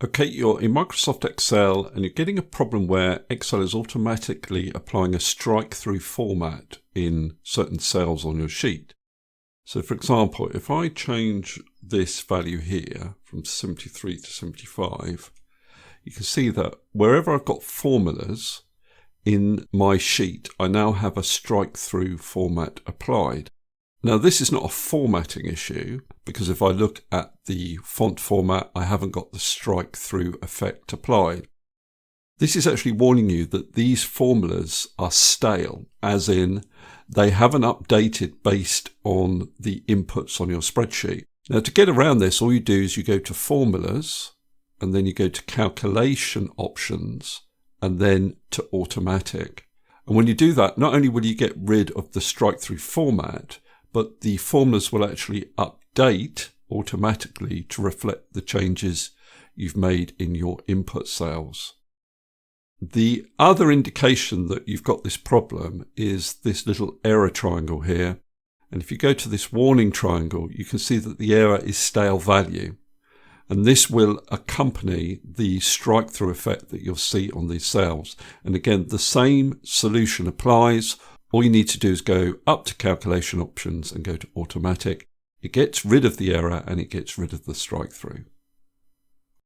Okay, you're in Microsoft Excel and you're getting a problem where Excel is automatically applying a strike-through format in certain cells on your sheet. So for example, if I change this value here from 73 to 75, you can see that wherever I've got formulas in my sheet, I now have a strike-through format applied. Now this is not a formatting issue, because if I look at the font format, I haven't got the strike-through effect applied. This is actually warning you that these formulas are stale, as in they haven't updated based on the inputs on your spreadsheet. Now to get around this, all you do is you go to Formulas, and then you go to Calculation Options, and then to Automatic. And when you do that, not only will you get rid of the strike-through format, but the formulas will actually update automatically to reflect the changes you've made in your input cells. The other indication that you've got this problem is this little error triangle here. And if you go to this warning triangle, you can see that the error is stale value. And this will accompany the strike-through effect that you'll see on these cells. And again, the same solution applies. All you need to do is go up to Calculation Options and go to Automatic. It gets rid of the error and it gets rid of the strike-through.